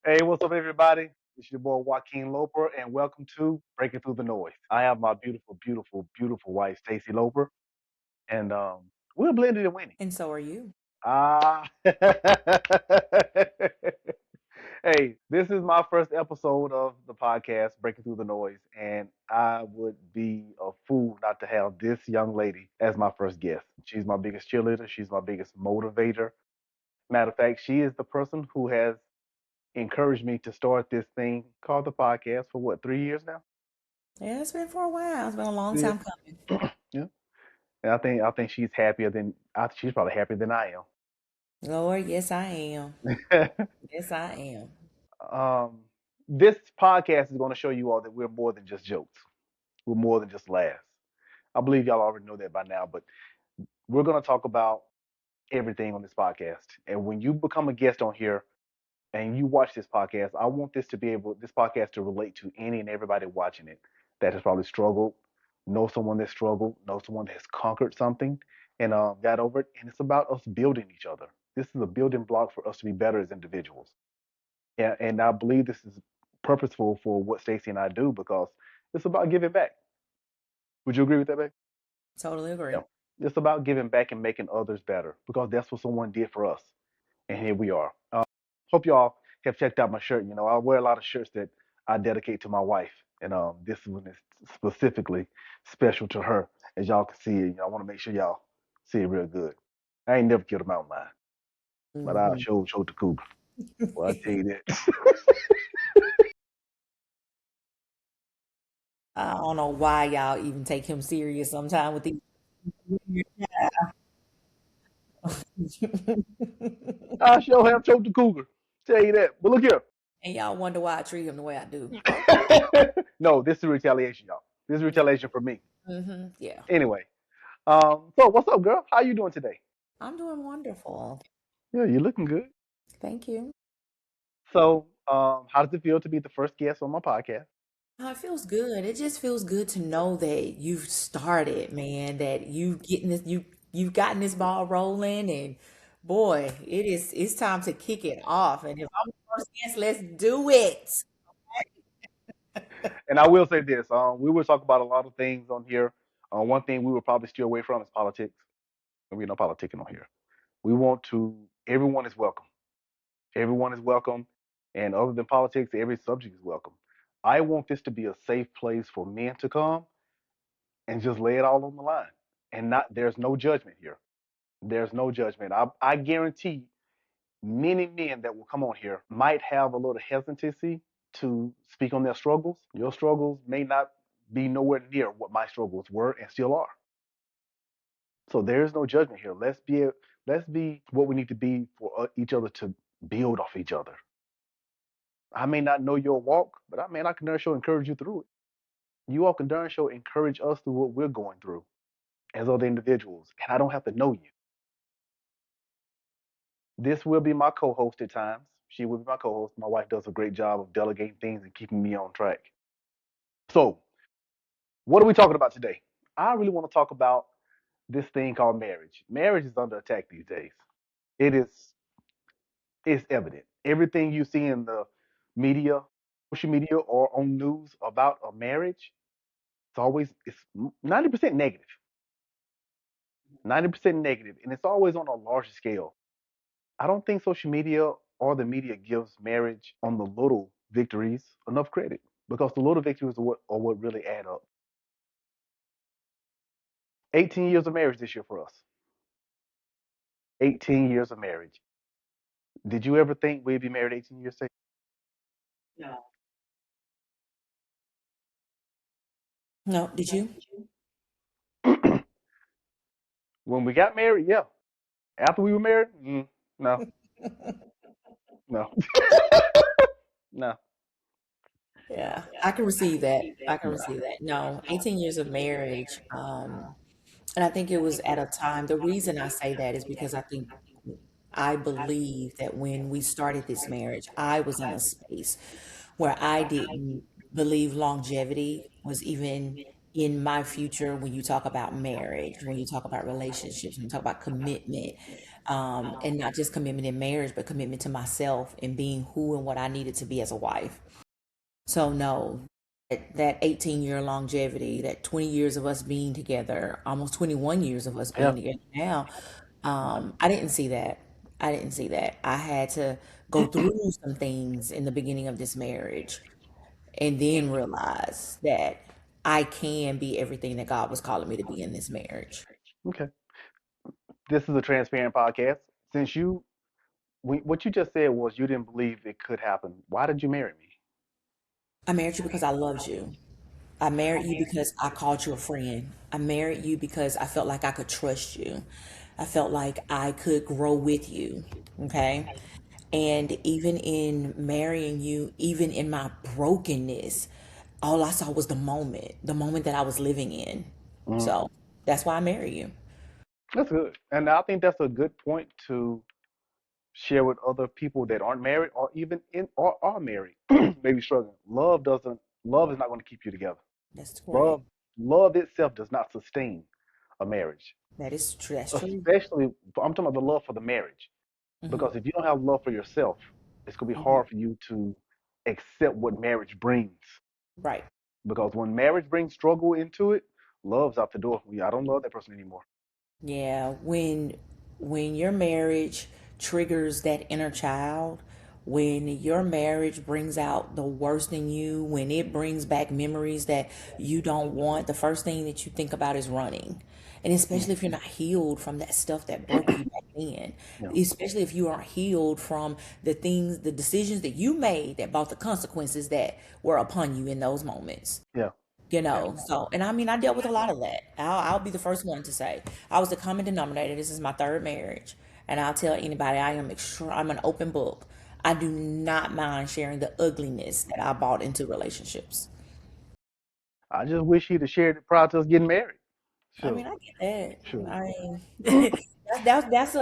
Hey, what's up, everybody? It's your boy Joaquin Loper, and welcome to Breaking Through the Noise. I have my beautiful, beautiful, beautiful wife, Stacey Loper, and we're blended and winning. And so are you. Ah, hey, this is my first episode of the podcast, Breaking Through the Noise, and I would be a fool not to have this young lady as my first guest. She's my biggest cheerleader. She's my biggest motivator. Matter of fact, she is the person who has encouraged me to start this thing called the podcast for what, 3 years now? Yeah, it's been for a while. It's been a long Yeah. time coming. Yeah. And I think she's happier than she's probably happier than I Lord, yes, I am. am. Yes, I am. um, this podcast is going to show you all that we're more than just jokes. We're more than just laughs. I believe y'all already know that by now, but we're going to talk about everything on this podcast. And when you become a guest on here and you watch this podcast, I want this podcast to relate to any and everybody watching it that has probably struggled, know someone that struggled, know someone that has conquered something and got over it. And it's about us building each other. This is a building block for us to be better as individuals. And I believe this is purposeful for what Stacey and I do because it's about giving back. Would you agree with that, babe? Totally Yeah. agree. It's about giving back and making others better because that's what someone did for us. And here we are. Hope y'all have checked out my shirt. You know, I wear a lot of shirts that I dedicate to my wife, and this one is specifically special to her. As y'all can see it, you know, I want to make sure y'all see it real good. I ain't never killed a mountain lion, but I Hmm. showed the cougar. Well, I tell you that. I don't know why y'all even take him serious sometime with these. I sure have choked the cougar. Tell you that. But look here. And y'all wonder why I treat him the way I do. Okay. No, this is retaliation, y'all. This is retaliation for me. Yeah. Anyway, so what's up, girl? How you doing today? I'm doing wonderful. Yeah, you're looking good. Thank you. So, how does it feel to be the first guest on my podcast? It feels good. It just feels good to know that you've started, man, that you've gotten this ball rolling and boy, it's time to kick it off. And if I'm the first guest, let's do it. And I will say this: we will talk about a lot of things on here. One thing we will probably steer away from is politics. We're not politicking on here. We want to. Everyone is welcome. Everyone is welcome, and other than politics, every subject is welcome. I want this to be a safe place for men to come and just lay it all on the line, and not. There's no judgment here. There's no judgment. I guarantee many men that will come on here might have a little hesitancy to speak on their struggles. Your struggles may not be nowhere near what my struggles were and still are. So there is no judgment here. Let's be what we need to be for each other to build off each other. I may not know your walk, but I can darn sure encourage you through it. You all can darn sure encourage us through what we're going through as other individuals, and I don't have to know you. This will be my co-host at times. She will be my co-host. My wife does a great job of delegating things and keeping me on track. So, what are we talking about today? I really want to talk about this thing called marriage. Marriage is under attack these days. It is it's evident. Everything you see in the media, social media, or on news about a marriage, it's 90% negative. 90% negative, and it's always on a larger scale. I don't think social media or the media gives marriage on the little victories enough credit because the little victories are what really add up. 18 years of marriage this year for us. 18 years of marriage. Did you ever think we'd be married 18 years? Say? No, did you? When we got married, yeah. After we were married, no, no, no, Yeah, I can receive that. I can no. receive that. No, 18 years of marriage. And I think it was at a time, the reason I say that is because I believe that when we started this marriage, I was in a space where I didn't believe longevity was even in my future when you talk about marriage, when you talk about relationships, when you talk about commitment. and not just commitment in marriage, but commitment to myself and being who and what I needed to be as a wife. So no, that 18-year longevity, that 20 years of us being together, almost 21 years of us Yeah. being together now, I didn't see that. I didn't see that. I had to go through some things in the beginning of this marriage and then realize that I can be everything that God was calling me to be in this marriage. Okay. This is a transparent podcast. Since what you just said was you didn't believe it could happen. Why did you marry me? I married you because I loved you. I married you because I called you a friend. I married you because I felt like I could trust you. I felt like I could grow with you. Okay. And even in marrying you, even in my brokenness, all I saw was the moment that I was living in. Mhm. So that's why I married you. That's good. And I think that's a good point to share with other people that aren't married or even in or are married, maybe struggling. Love is not going to keep you together. That's correct. Love love itself does not sustain a marriage. That is true. That's true. Especially I'm talking about the love for the marriage. Hmm. Because if you don't have love for yourself, it's gonna be Hmm. hard for you to accept what marriage brings. Right. Because when marriage brings struggle into it, love's out the door. I don't love that person anymore. Yeah, when your marriage triggers that inner child, when your marriage brings out the worst in you, when it brings back memories that you don't want, the first thing that you think about is running. And Mm, especially if you're not healed from that stuff that broke you back then, yeah, especially if you aren't healed from the things, the decisions that you made that brought the consequences that were upon you in those moments. yeah, yeah. So, and I mean, I dealt with a lot of that. I'll be the first one to say I was the common denominator. This is my third marriage, and I'll tell anybody I'm an open book. I do not mind sharing the ugliness that I brought into relationships. I just wish he'd have shared it prior to us getting married. I Sure, mean, I get that. sure. I mean, that's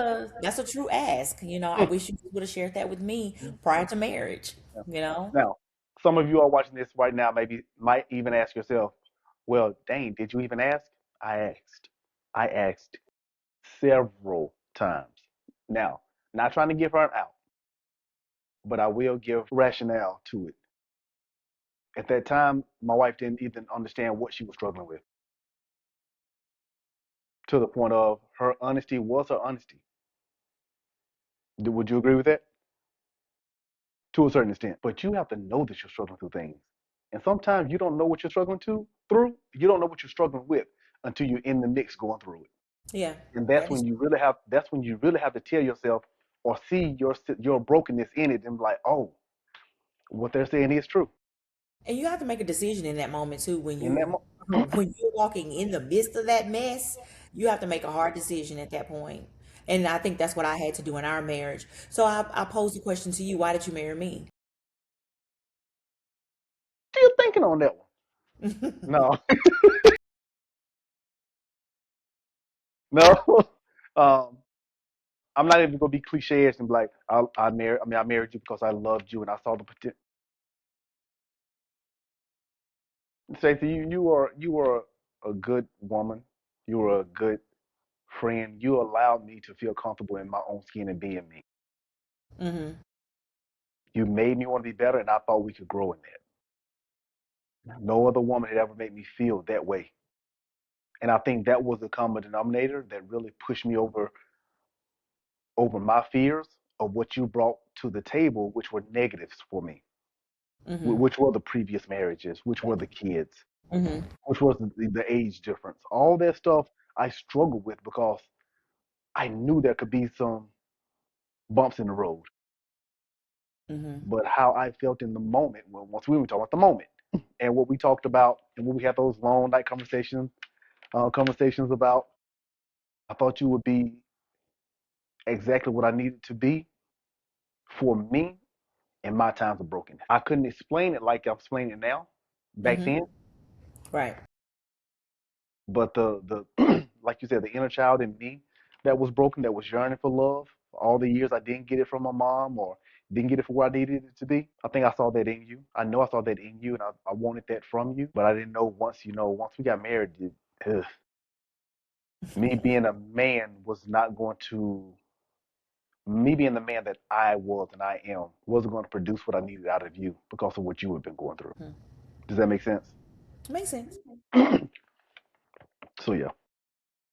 a true ask. I wish you would have shared that with me prior to marriage. Yeah. You know, Now, some of you are watching this right now, maybe might even ask yourself, well, dang, did you even ask? I asked. I asked several times. Now, not trying to give her an out, but I will give rationale to it. At that time, my wife didn't even understand what she was struggling with, to the point of her honesty was her honesty. Would you agree with that? To a certain extent. But you have to know that you're struggling through things. And sometimes you don't know what you're struggling through. You don't know what you're struggling with until you're in the mix going through it. yeah, And that is. that's when you really have to tell yourself or see your brokenness in it and be like, oh, what they're saying is true. And you have to make a decision in that moment too. When In that you when you're walking in the midst of that mess, you have to make a hard decision at that point. And I think that's what I had to do in our marriage. So I posed the question to you: why did you marry me? still thinking on that one. No, no. um, I'm not even gonna be cliche and be like, I married you because I loved you and I saw the potential. Stacey, you were a good woman. You were a good friend. You allowed me to feel comfortable in my own skin and being me. Hmm. You made me want to be better, and I thought we could grow in that. No other woman had ever made me feel that way, and I think that was the common denominator that really pushed me over my fears of what you brought to the table, which were negatives for me, Hmm. which were the previous marriages, which were the kids, Hmm. which was the age difference. All that stuff I struggled with because I knew there could be some bumps in the road. Hmm. But how I felt in the moment, well, once we were talking about the moment and what we talked about and what we had those long night conversations about, I thought you would be exactly what I needed to be for me in my times of brokenness. I couldn't explain it like I'm explaining it now back Hmm. then, Right. but the like you said, the inner child in me that was broken, that was yearning for love, all the years I didn't get it from my mom or didn't get it for where I needed it to be. I think I saw that in you. I know I saw that in you, and I wanted that from you. But I didn't know once we got married, ugh, me being a man was not going to. me being the man that I was and I am wasn't going to produce what I needed out of you because of what you had been going through. Mhm. Does that make sense? Makes sense. So yeah.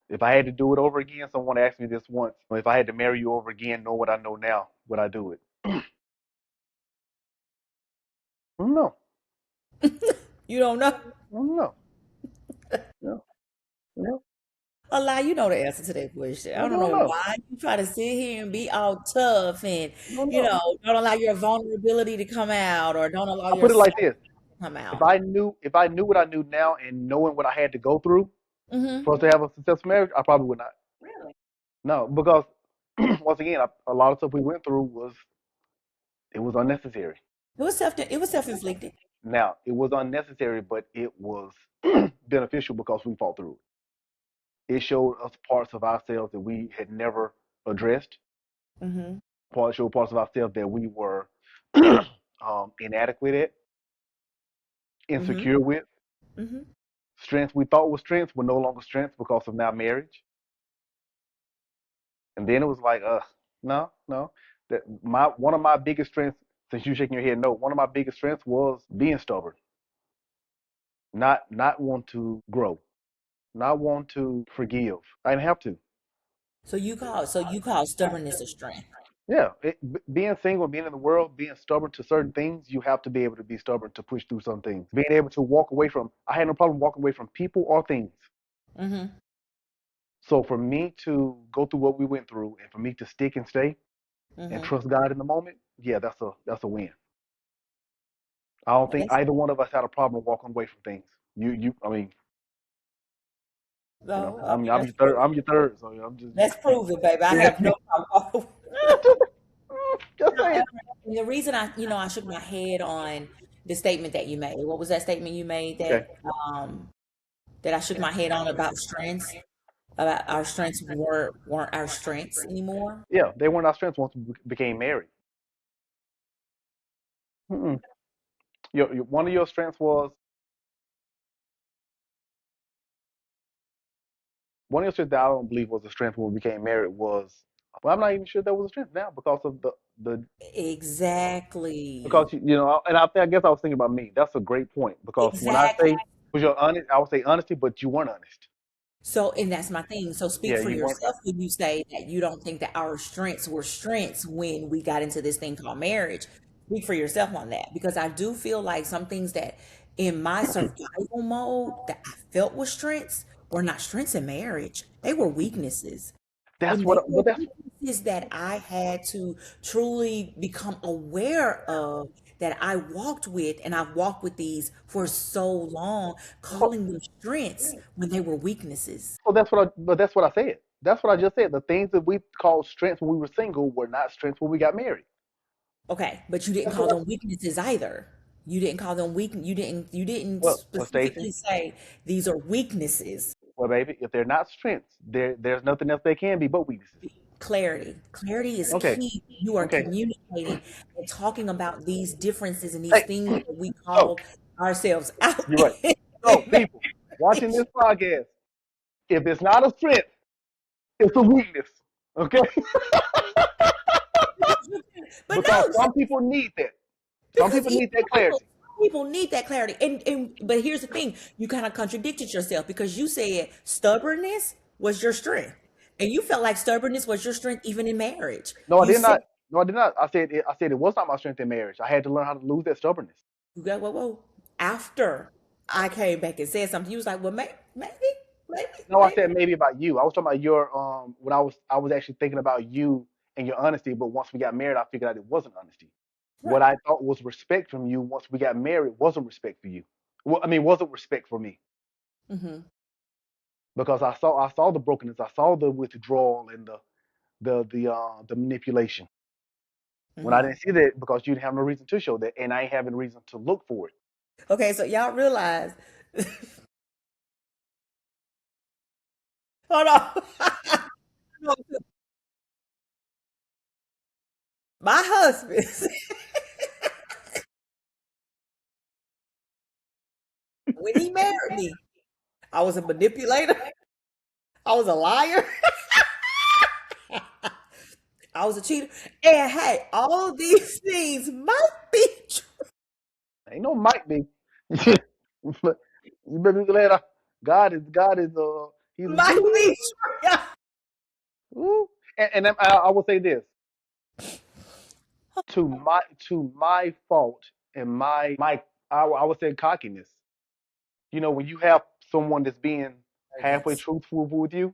If I had to do it over again, someone asked me this once. If I had to marry you over again, know what I know now, would I do it? No, You don't know. no, no, no. A lie, you know the answer to that question. I I don't don't know know. why you try to sit here and be all tough and, I don't know. don't allow your vulnerability to come out or don't allow I put it like yourself this: to come if out. I knew what I knew now and knowing what I had to go through Mm-hmm. for us to have a successful marriage, I probably would not. No, because once again, a lot of stuff we went through was unnecessary. It was self-inflicted. Now it was unnecessary, but it was beneficial because we fought through it. It showed us parts of ourselves that we had never addressed. Mm-hmm. Showed parts of ourselves that we were inadequate at, Mm-hmm. insecure with. Mm-hmm. Strengths we thought were strengths were no longer strengths because of now marriage. And then it was like, no, no. That my one of my biggest strengths, since you shaking your head, no, one of my biggest strengths was being stubborn, not want to grow, not want to forgive. I didn't have to. So you call stubbornness a strength. Yeah, being single, being in the world, being stubborn to certain things, you have to be able to be stubborn to push through some things. Being able to walk away from, I had no problem walking away from people or things. Mm-hmm. So for me to go through what we went through, and for me to stick and stay and Mm-hmm. trust God in the moment, yeah, that's a win. I don't think That's either one of us had a problem walking away from things. I mean, no, I I'm mean I'm that's your third. proof. I'm your third. So I'm just, Let's prove it, baby. I yeah, have no problem. just No, saying. and the reason I shook my head on the statement that you made. What was that statement you made Okay. um that I shook my head on about strengths? About our strengths weren't our strengths anymore. Yeah, they weren't our strengths once we became married. Mm-mm. One of your strengths was one of your strengths that I don't believe was a strength when we became married was. Well, I'm not even sure that was a strength now because of the Exactly. because and I guess I was thinking about me. That's a great point because when I Exactly. say was your honest, I would say honesty, but you weren't honest. So, and that's my thing. So, speak Yeah, for you weren't. yourself when you say that you don't think that our strengths were strengths when we got into this thing called marriage. Speak for yourself on that because I do feel like some things that in my survival mode that I felt were strengths were not strengths in marriage. They were weaknesses. That's And they what. were But that's weaknesses that I had to truly become aware of that I walked with, and I've walked with these for so long, so, calling them strengths when they were weaknesses. so that's what I. But that's what I said. That's what I just said. The things that we called strengths when we were single were not strengths when we got married. Okay, but you didn't That's call what I. them weaknesses either. You didn't call them weak. You didn't Well, Stacey. specifically say these are weaknesses. Well, baby, if they're not strengths, there's nothing else they can be but weaknesses. Clarity. Clarity is Okay. key. You are Okay. communicating and talking about these differences and these Hey. things that we So call ourselves out you're right. So in people watching this podcast, if it's not a strength, it's a weakness. Okay. But Because no, some people need that. Some because people even need that people, clarity. people need that clarity. And but here's the thing, you kind of contradicted yourself because you said stubbornness was your strength. And you felt like stubbornness was your strength even in marriage. No, I You did said not. No, I did not. I said it was not my strength in marriage. I had to learn how to lose that stubbornness. you got whoa. After I came back and said something, you was like, well, maybe, No, I maybe. said maybe about you. I was talking about your when I was actually thinking about you and your honesty, but once we got married, I figured out it wasn't honesty. What Right. I thought was respect from you once we got married wasn't respect for you. Well, I mean, wasn't respect for me Mm-hmm. because I saw the brokenness, I saw the withdrawal and the manipulation. When I Mm-hmm. didn't see that because you didn't have no reason to show that, and I ain't having reason to look for it. Okay, so y'all realize, hold on. My husband, when he married me, I was a manipulator. I was a liar. I was a cheater. And hey, all these things might be true, Ain't no might be. But you better be glad God is he's might be true. woo. And I will say this to my fault and my I would say cockiness. When you have someone that's being halfway Arrogance. truthful with you,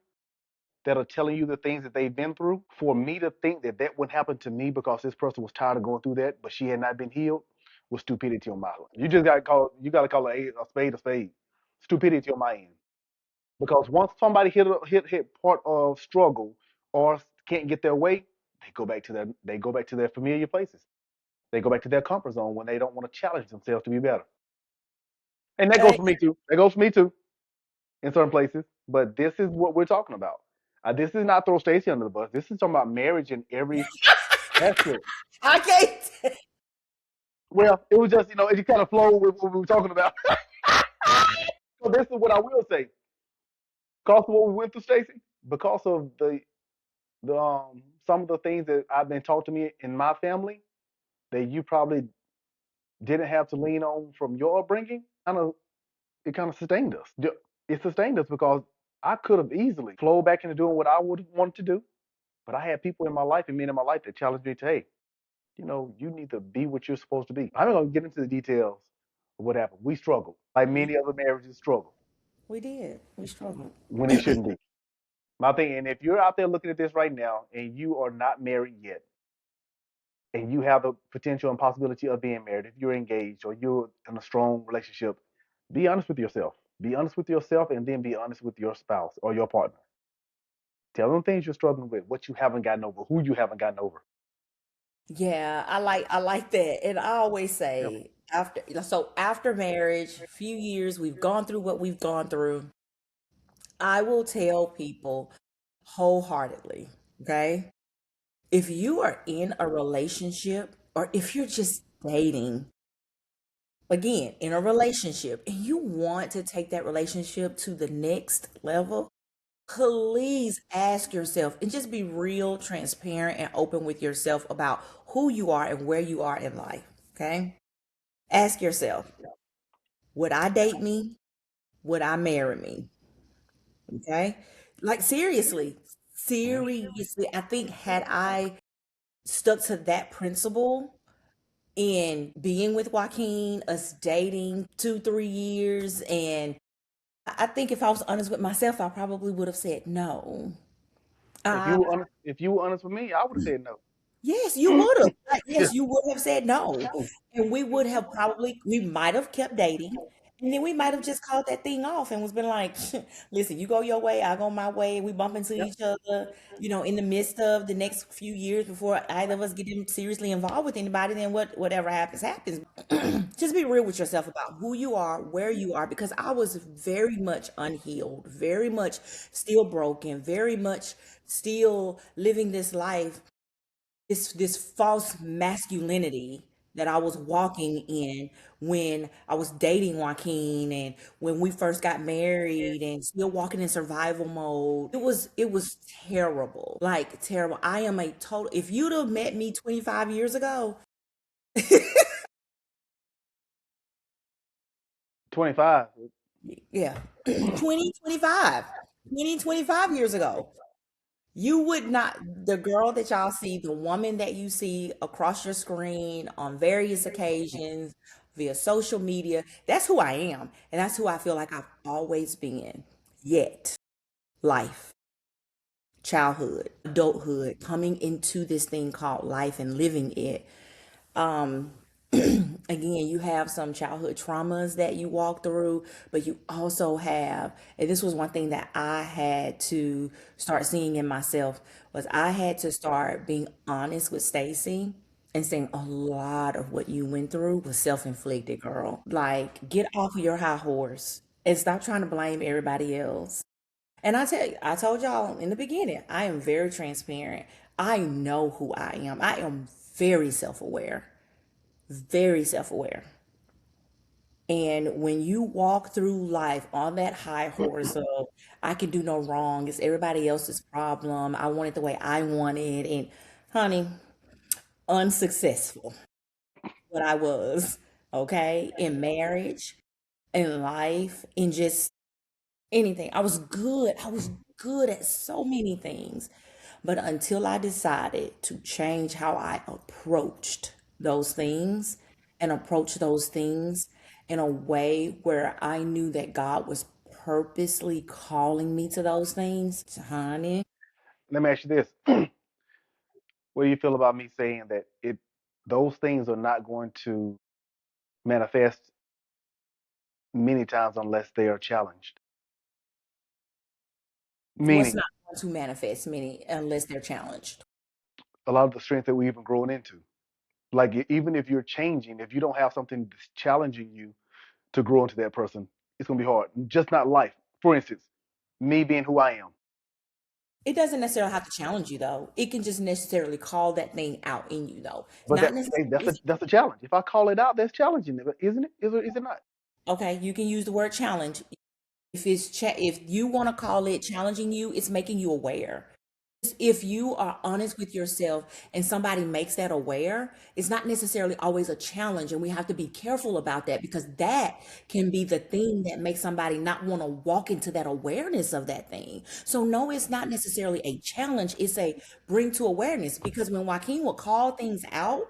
that are telling you the things that they've been through, for me to think that that wouldn't happen to me because this person was tired of going through that, but she had not been healed, was stupidity on my end. You got to call a spade a spade. Stupidity on my end. Because once somebody hit part of struggle or can't get their way, they go back to their familiar places. They go back to their comfort zone when they don't want to challenge themselves to be better. And that goes And for me too. That goes for me too in certain places. But this is what we're talking about. This is not throw Stacey under the bus. This is talking about marriage in every aspect. I can't. Well, it was just it just kind of flowed with what we were talking about. So this is what I will say. Because of what we went through, Stacey, because of the some of the things that I've been taught to me in my family that you probably didn't have to lean on from your upbringing, it kind of sustained us. It sustained us because I could have easily flowed back into doing what I would want to do, but I had people in my life and men in my life that challenged me to, hey, you need to be what you're supposed to be. I'm not gonna get into the details of what happened. We struggled, like We, many other marriages struggle we did. We struggled. when it shouldn't be. My thing, and if you're out there looking at this right now and you are not married yet, and you have the potential and possibility of being married, if you're engaged or you're in a strong relationship, be honest with yourself. Be honest with yourself and then be honest with your spouse or your partner. Tell them things you're struggling with, what you haven't gotten over, who you haven't gotten over. Yeah, I like that. And I always Yep. say after marriage, few years, we've gone through what we've gone through. I will tell people wholeheartedly, okay? If you are in a relationship or if you're just dating, again, in a relationship and you want to take that relationship to the next level, please ask yourself and just be real, transparent, and open with yourself about who you are and where you are in life. Okay. Ask yourself, would I date me? Would I marry me? Okay. Like Mhm. seriously, I think had I stuck to that principle in being with Joaquin, us dating 2, 3 years, and I think if I was honest with myself, I probably would have said no. Uh, If you were honest with me, I would have said no. Yes, you would have. Like, Yeah. yes, you would have said no. And we would have probably, we might have kept dating. And then we might have just called that thing off and was been like, listen, you go your way, I go my way. We bump into Yep. each other, in the midst of the next few years before either of us get seriously involved with anybody, then whatever happens, happens. Just be real with yourself about who you are, where you are, because I was very much unhealed, very much still broken, very much still living this life, this false masculinity that I was walking in when I was dating Joaquin and when we first got married and still walking in survival mode. It was terrible. Like terrible. I am a total if you'd have met me 25 years ago, 25. yeah, 20, 25 years ago. You would not, the girl that y'all see, the woman that you see across your screen on various occasions via social media, that's who I am. And that's who I feel like I've always been. Yet, life, childhood, adulthood, coming into this thing called life and living it. Um, again, you have some childhood traumas that you walk through, but you also have, and this was one thing that I had to start seeing in myself, was I had to start being honest with Stacey and saying a lot of what you went through was self-inflicted, girl. Like, get off of your high horse and stop trying to blame everybody else. And I tell you, I told y'all in the beginning, I am very transparent. I know who I am. I am very self-aware, very self-aware. And when you walk through life on that high horse of I can do no wrong, it's everybody else's problem. I want it the way I want it. And Honey, unsuccessful. What I was, okay, in marriage, in life, in just anything. I was good. I was good at so many things. But until I decided to change how I approached those things and approach those things in a way where I knew that God was purposely calling me to those things, honey, Let me ask you this: what do you feel about me saying that those things are not going to manifest many times unless they are challenged? what's Meaning, not going to manifest many unless they're challenged. a lot of the strength that we even grown into. Like even if you're changing, if you don't have something that's challenging you to grow into that person, it's gonna be hard. Just not life. For instance, me being who I am. It doesn't necessarily have to challenge you though. It can just necessarily call that thing out in you though. It's But not hey, necessarily that's a challenge. If I call it out, that's challenging, isn't it? Is it not? okay, you can use the word challenge. If you want to call it challenging you, it's making you aware. If you are honest with yourself and somebody makes that aware, it's not necessarily always a challenge. And we have to be careful about that because that can be the thing that makes somebody not want to walk into that awareness of that thing. So, no, it's not necessarily a challenge, it's a bring to awareness. Because when Joaquin would call things out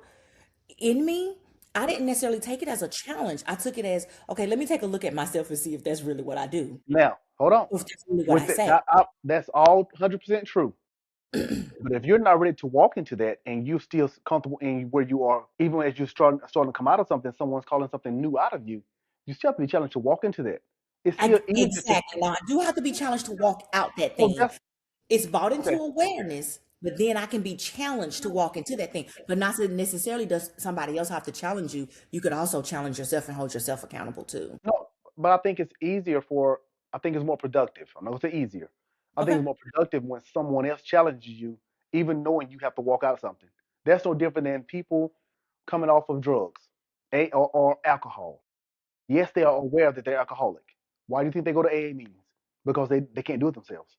in me, I didn't necessarily take it as a challenge. I took it as, okay, let me take a look at myself and see if that's really what I do, Now, hold on. or if that's really what I With it, say. that's all 100% true. But if you're not ready to walk into that and you're still comfortable in where you are, even as you're starting to come out of something, someone's calling something new out of you, you still have to be challenged to walk into that. It's I still easier to. exactly. Now I do have to be challenged to walk out that Well, thing. that's It's brought into okay. awareness, but then I can be challenged to walk into that thing. But not necessarily does somebody else have to challenge you. You could also challenge yourself and hold yourself accountable too. No, but I think it's easier for. I think it's more productive. I'm not gonna say easier. I think Okay. it's more productive when someone else challenges you, even knowing you have to walk out something. That's no different than people coming off of drugs, or alcohol. Yes, they are aware that they're alcoholic. Why do you think they go to AA meetings? Because they can't do it themselves.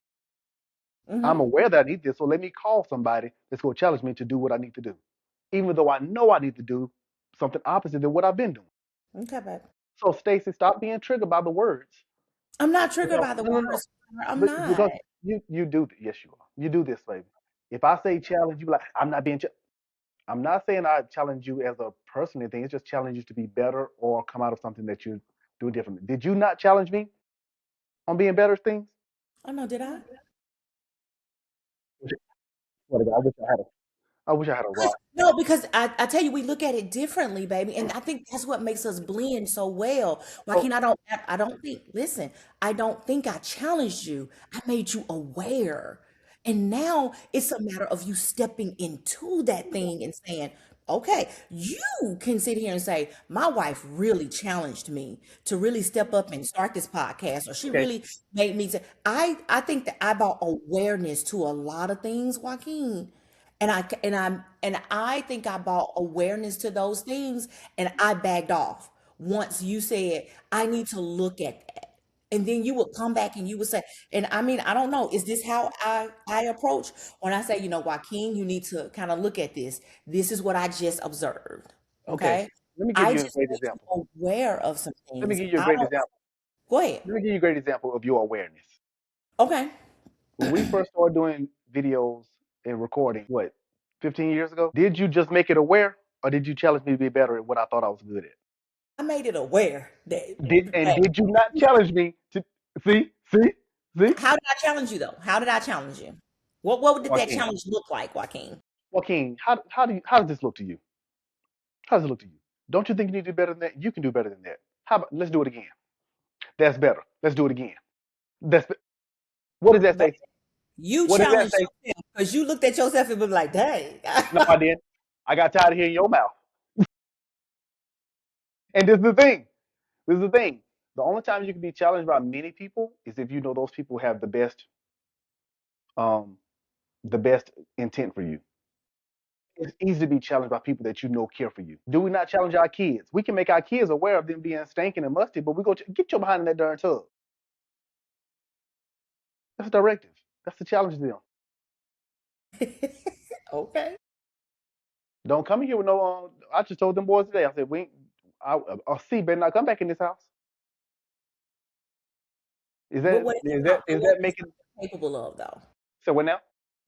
I'm Mm-hmm. aware that I need this, so let me call somebody that's going to challenge me to do what I need to do, even though I know I need to do something opposite than what I've been doing. Okay, babe. So, Stacy, stop being triggered by the words. I'm not triggered Because by the no, no, no. words. I'm But not. because you do yes, you are. You do this, baby. If I say challenge, you be like, I'm not being. I'm not saying I challenge you as a person or anything. It's just challenge you to be better or come out of something that you do differently. Did you not challenge me on being better at things? Oh no, did I? Swear to God, I wish I had a Because rock. no, because I tell you, we look at it differently, baby, and I think that's what makes us blend so well. So Joaquin, I don't think. Listen, I don't think I challenged you. I made you aware, and now it's a matter of you stepping into that thing and saying, "Okay, you can sit here and say, my wife really challenged me to really step up and start this podcast, or she okay, really made me say." I think that I brought awareness to a lot of things, Joaquin. And I think I brought awareness to those things and I backed off once you said I need to look at that. And then you would come back and you would say, and I mean, I don't know, is this how I approach when I say, Joaquin, you need to kind of look at this. This is what I just observed. okay. Okay. Let me give I you a just great made example. you aware of some Let me things. give you a I great don't example. go ahead. Let me give you a great example of your awareness. Okay. When we first started doing videos and recording, what, 15 years ago? Did you just make it aware, or did you challenge me to be better at what I thought I was good at? I made it aware that Did you not challenge me to see? how did I challenge you though? How did I challenge you? What did that Joaquin, challenge look like, Joaquin? Joaquin, how does this look to you? How does it look to you? Don't you think you need to do better than that? You can do better than that. How about let's do it again? That's better. Let's do it again. That's what does that But say? you What does that challenged say? yourself because you looked at yourself and was like, dang. No, I didn't. I got tired of hearing your mouth. And this is the thing. This is the thing. The only time you can be challenged by many people is if you know those people have um, the best intent for you. It's easy to be challenged by people that you know care for you. Do we not challenge our kids? We can make our kids aware of them being stinking and musty, but we go get your behind in that darn tub. That's a directive. That's the challenge to them. Okay. Don't come in here with no. I just told them boys today. I said we. C better not come back in this house. Is But that what if is that's that all, is what that if that's making? all they're capable of, though? So what now?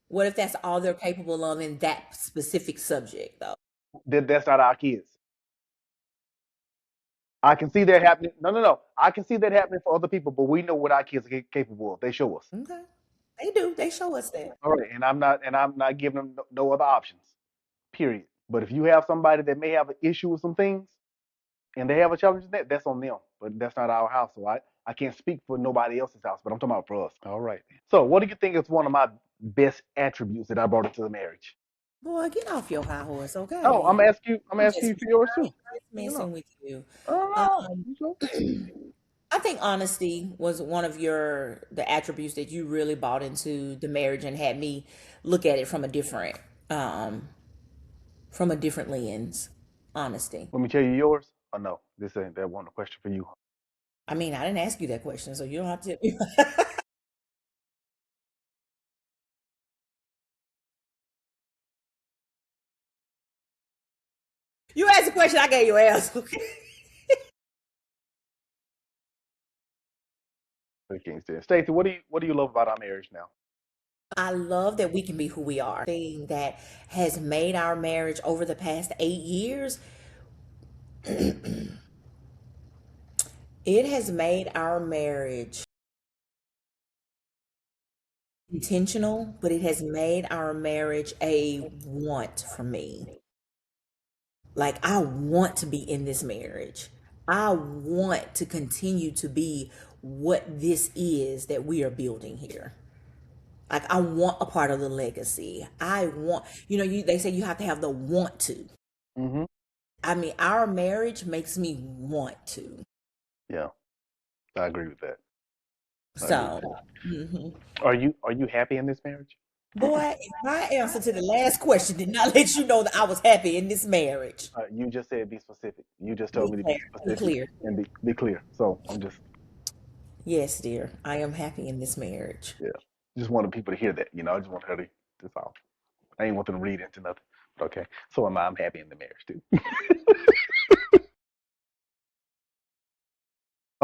What if that's all they're capable of in that specific subject, though? That's not our kids. I can see that happening. No, no, no. I can see that happening for other people, but we know what our kids are capable of. They show us. Okay. They do. They show us that. All right, and I'm not giving them no other options. Period. But if you have somebody that may have an issue with some things and they have a challenge in that, that's on them. But that's not our house, so I can't speak for nobody else's house. But I'm talking about for us. All right. So, what do you think is one of my best attributes that I brought into the marriage? Boy, get off your high horse, Oh, okay? I'm asking you. I'm I'm asking just you for yours too. You know. messing with you. Oh Um, no. I think honesty was one of the attributes that you really bought into the marriage and had me look at it um from a different lens. Honesty. Let me tell you yours. Oh no, this ain't that one. A question for you. I mean, I didn't ask you that question, so you don't have to. You asked the question, I gave you an answer. I can't stand. Stacey, what do you love about our marriage now? I love that we can be who we are. Thing that has made our marriage over the past 8 years, it has made our marriage intentional, but it has made our marriage a want for me. Like, I want to be in this marriage. I want to continue to be what this is that we are building here. Like, I want a part of the legacy. I want, they say you have to have the want to. Hmm. I mean, our marriage makes me want to. Yeah, I agree with that. I agree with So, that. mhm. Are you happy in this marriage? Boy, if my answer to the last question did not let you know that I was happy in this marriage. You just said be specific. You just told Be me to be clear. Be specific clear. and be clear. So I'm just Yes, dear. I am happy in this marriage. yeah, just wanted people to hear that. I just want her to. That's all. I ain't want them to read into nothing. But okay. So am I. I'm happy in the marriage too.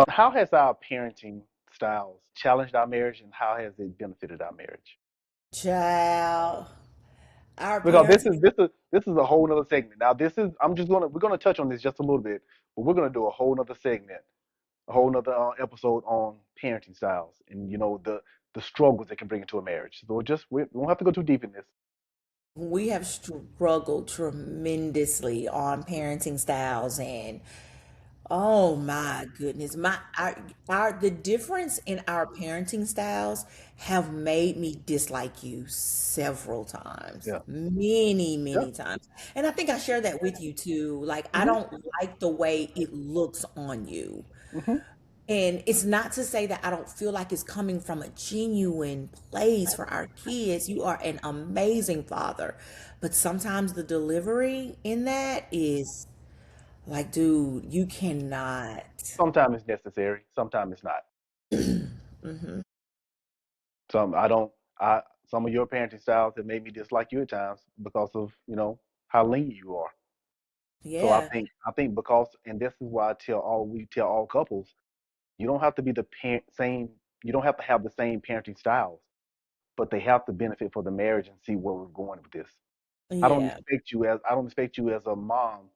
How has our parenting styles challenged our marriage, and how has it benefited our marriage? Child, our Because this parents, is this is this is a whole nother segment. Now this is I'm just gonna we're gonna touch on this just a little bit, but we're gonna do a whole nother segment, a whole nother episode on parenting styles and the struggles it can bring into a marriage. So we won't have to go too deep in this. we have struggled tremendously on parenting styles, and oh my goodness, the difference in our parenting styles have made me dislike you several times, Yeah. many, Yeah. many times. And I think I share that with you too. Like, I Hmm. don't like the way it looks on you. Hmm. And it's not to say that I don't feel like it's coming from a genuine place for our kids. You are an amazing father. But sometimes the delivery in that is like, dude, you cannot. Sometimes it's necessary. Sometimes it's not. Hmm. Some I don't. I Some of your parenting styles have made me dislike you at times because of how lenient you are. So I Yeah. think I think because and this is why we tell all couples you don't have to be the same. You don't have to have the same parenting styles, but they have to benefit for the marriage and see where we're going with this. Yeah. I don't expect you as a mom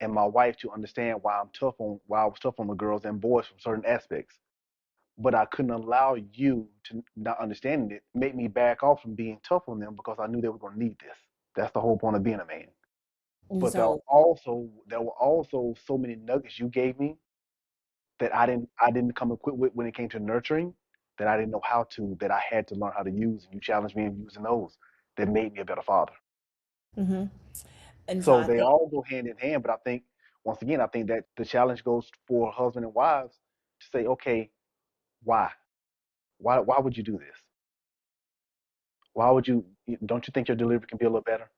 and my wife to understand why I was tough on the girls and boys from certain aspects. But I couldn't allow you to not understanding it make me back off from being tough on them because I knew they were going to need this. That's the whole point of being a man. And But so, there were also so many nuggets you gave me that I didn't come equipped with when it came to nurturing, that I didn't know how to, that I had to learn how to use, and you challenged me in using those, that made me a better father. hmm and so So I they think, all go hand in hand, but I think once again, I think that the challenge goes for husband and wives to say, okay, why? Why would you do this? Why would you don't you think your delivery can be a little better?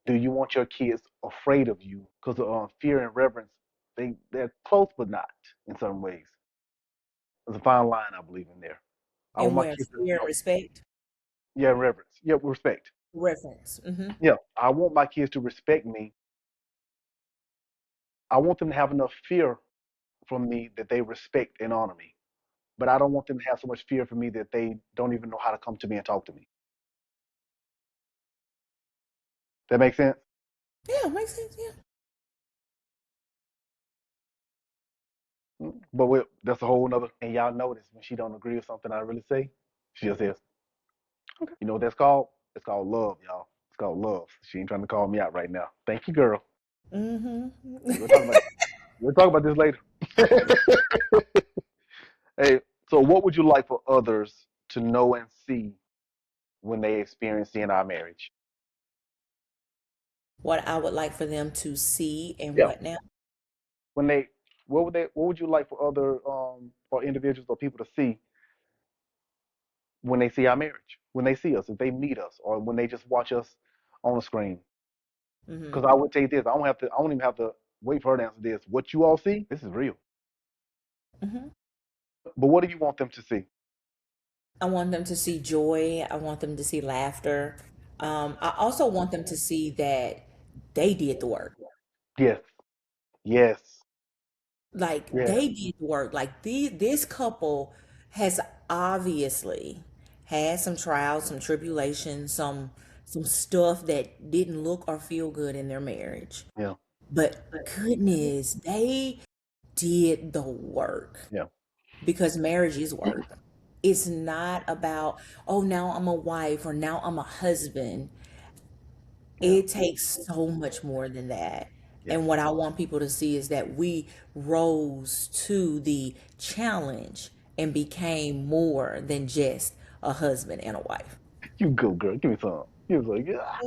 Do you want your kids afraid of you? Because fear and reverence, they're close but not in some ways. There's a fine line I believe in there. I want and my where kids to, fear and respect. yeah, reverence. Yeah, respect. Reference. Hmm. Yeah, I want my kids to respect me. I want them to have enough fear from me that they respect and honor me. But I don't want them to have so much fear for me that they don't even know how to come to me and talk to me. That makes sense? Yeah, makes sense. Yeah. But that's a whole nother. And y'all notice when she don't agree with something I really say, she just says, "You know what that's called? It's called love, y'all. It's called love." She ain't trying to call me out right now. Thank you, girl. Hmm. We'll talk about we'll talk about this later. Hey, so what would you like for others to know and see when they experience in our marriage? What I would like for them to see and Yeah. what now? When they what would you like for other or individuals or people to see when they see our marriage? When they see us, if they meet us or when they just watch us on the screen. Hmm. Because I would tell you this, I don't even have to wait for her to answer this. What you all see, this is real. Hmm. But what do you want them to see? I want them to see joy. I want them to see laughter. I also want them to see that they did the work. Yes. Yes. Like Yes. they did the work. Like this couple has obviously had some trials, some tribulations, some stuff that didn't look or feel good in their marriage. Yeah. But goodness, they did the work Yeah. because marriage is work. It's not about, oh, now I'm a wife or now I'm a husband. Yeah. It takes so much more than that. Yeah. And what I want people to see is that we rose to the challenge and became more than just a husband and a wife. You go, girl. Give me some. He was like, yeah.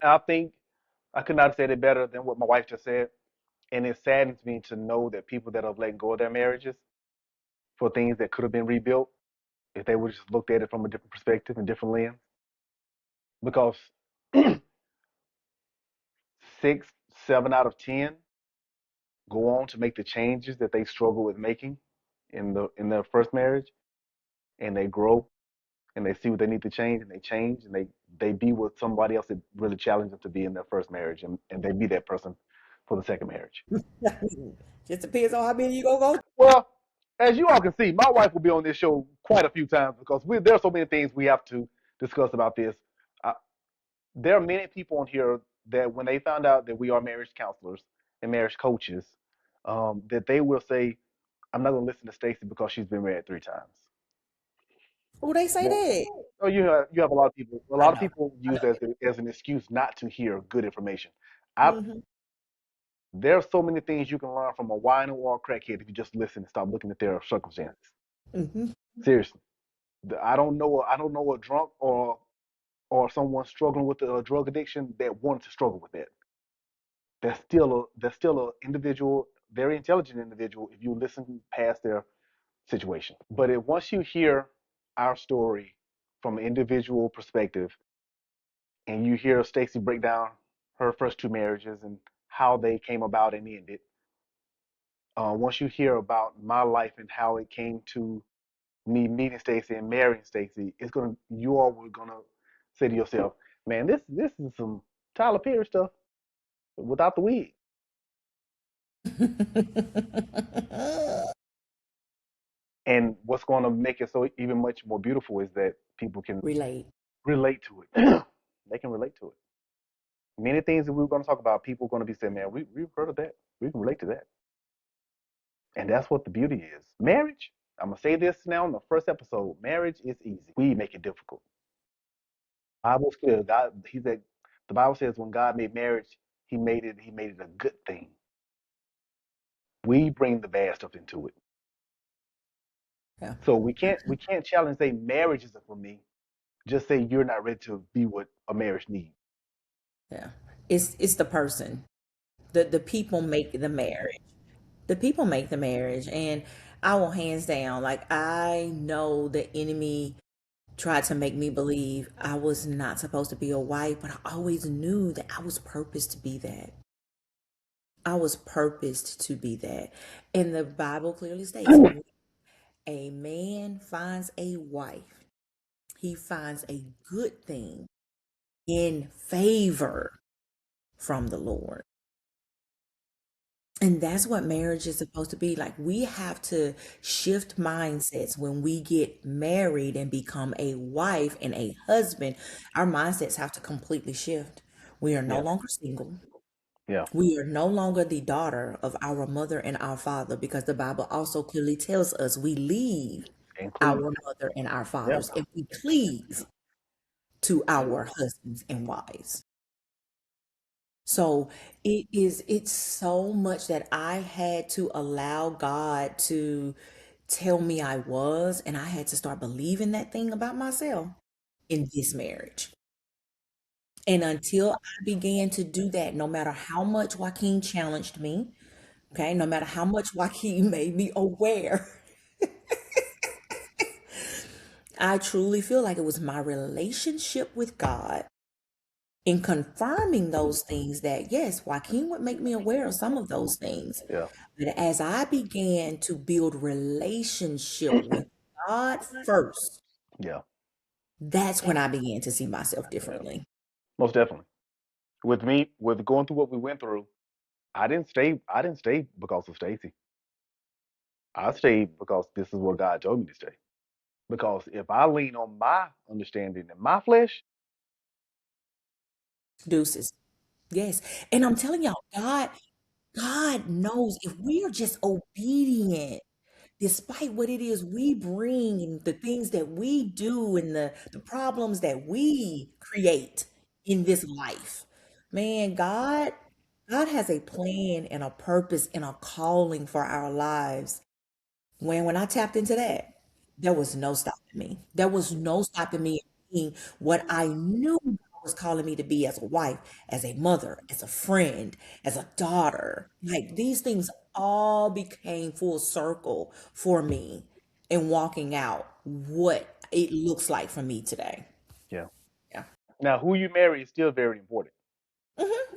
I think I could not have said it better than what my wife just said. And it saddens me to know that people that have let go of their marriages for things that could have been rebuilt, if they would just looked at it from a different perspective and different lens. Because 6, 7 out of 10 go on to make the changes that they struggle with making in their first marriage, and they grow and they see what they need to change and they be with somebody else that really challenged them to be in their first marriage and they be that person for the second marriage. Just depends on how many you gonna go. Well, as you all can see, my wife will be on this show quite a few times because there are so many things we have to discuss about this. Uh, there are many people on here that when they found out that we are marriage counselors and marriage coaches, that they will say, "I'm not going to listen to Stacey because she's been married 3 times." Oh, they say Well, that. oh, you have a lot of people. A I lot of know. people I use know. it as an excuse not to hear good information. I Hmm. There are so many things you can learn from a wino or a crackhead if you just listen and stop looking at their circumstances. Hmm. Seriously, I don't know a drunk or someone struggling with a drug addiction that wanted to struggle with that. That's still a individual, very intelligent individual if you listen past their situation. But once you hear our story from an individual perspective, and you hear Stacey break down her first 2 marriages and how they came about and ended, once you hear about my life and how it came to me meeting Stacey and marrying Stacey, you all were gonna say to yourself, "Man, this is some Tyler Perry stuff without the wig." And what's going to make it so even much more beautiful is that people can Relate. relate to it. They can relate to it. Many things that we are going to talk about, people are going to be saying, "Man, we've heard of that. We can relate to that." And that's what the beauty is. Marriage, I'm going to say this now in the first episode, marriage is easy. We make it difficult. The Bible's clear. The Bible says when God made marriage, he made it a good thing. We bring the bad stuff into it. Yeah. So we can't challenge say marriage isn't for me. Just say you're not ready to be what a marriage needs. Yeah. It's the person. The people make the marriage. The people make the marriage. And I will hands down, like I know the enemy tried to make me believe I was not supposed to be a wife, but I always knew that I was purposed to be that. I was purposed to be that. And the Bible clearly states when a man finds a wife, he finds a good thing in favor from the Lord. And that's what marriage is supposed to be. Like, we have to shift mindsets when we get married and become a wife and a husband. Our mindsets have to completely shift. We are no Yeah. longer single. Yeah. We are no longer the daughter of our mother and our father, because the Bible also clearly tells us we leave And cleave. our mother and our Yeah. fathers and we cleave to our husbands and wives. So it's so much that I had to allow God to tell me I was, and I had to start believing that thing about myself in this marriage. And until I began to do that, no matter how much Joaquin challenged me, okay, no matter how much Joaquin made me aware, I truly feel like it was my relationship with God in confirming those things that, yes, Joaquin would make me aware of some of those things. Yeah. But as I began to build relationship with God first, Yeah. that's when I began to see myself Yeah. differently. Most definitely. With me, with going through what we went through, I didn't stay. I didn't stay because of Stacy. I stayed because this is where God told me to stay. Because if I lean on my understanding and my flesh, Deuces. Yes. And I'm telling y'all, God knows if we are just obedient, despite what it is we bring and the things that we do and the problems that we create in this life. Man, God has a plan and a purpose and a calling for our lives. When I tapped into that, there was no stopping me. There was no stopping me being what I knew God was calling me to be as a wife, as a mother, as a friend, as a daughter. Like, these things all became full circle for me in walking out what it looks like for me today. yeah. Yeah. Now, who you marry is still very important.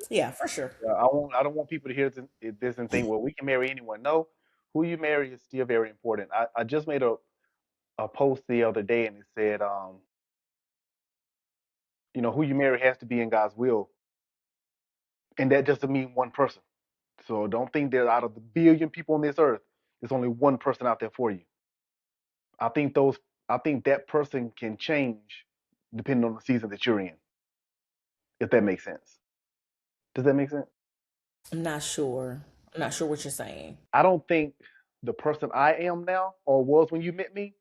Yeah, for sure. I don't want people to hear this and think, well, we can marry anyone. No, who you marry is still very important. I just made a post the other day and it said, who you marry has to be in God's will, and that doesn't mean one person. So don't think that out of the billion people on this earth, there's only one person out there for you. I think those, I think that person can change depending on the season that you're in, if that makes sense. Does that make sense? I'm not sure. I'm not sure what you're saying. I don't think the person I am now or was when you met me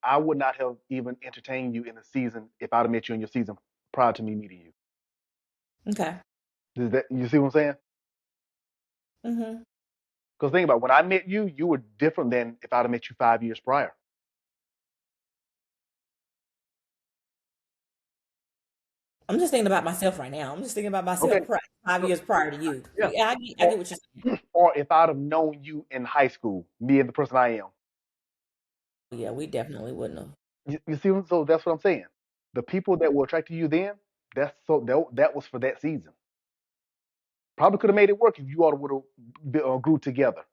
I would not have even entertained you in a season if I'd have met you in your season prior to me meeting you. Okay. You see what I'm saying? hmm Because think about it, when I met you, you were different than if I'd have met you 5 years prior. I'm just thinking about myself right now. I'm just thinking about Okay. myself 5 years prior to you. Yeah. Yeah, I Or, get what you're saying. or if I'd have known you in high school, being the person I am. Yeah, we definitely wouldn't have. You see, so that's what I'm saying. The people that were attracted to you then, that was for that season. Probably could have made it work if you all would have grew together.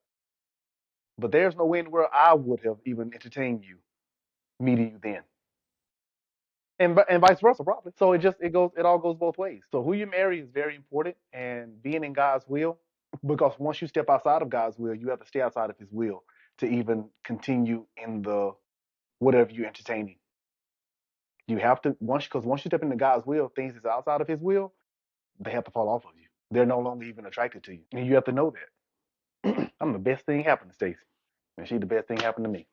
But there's no way in where I would have even entertained you meeting you then, and vice versa probably. So it all goes both ways. So who you marry is very important, and being in God's will, because once you step outside of God's will, you have to stay outside of His will to even continue in the whatever you're entertaining. You have to once you step into God's will, things that's outside of His will, they have to fall off of you. They're no longer even attracted to you, and you have to know that. I'm the best thing happened to Stacey, and she the best thing happened to me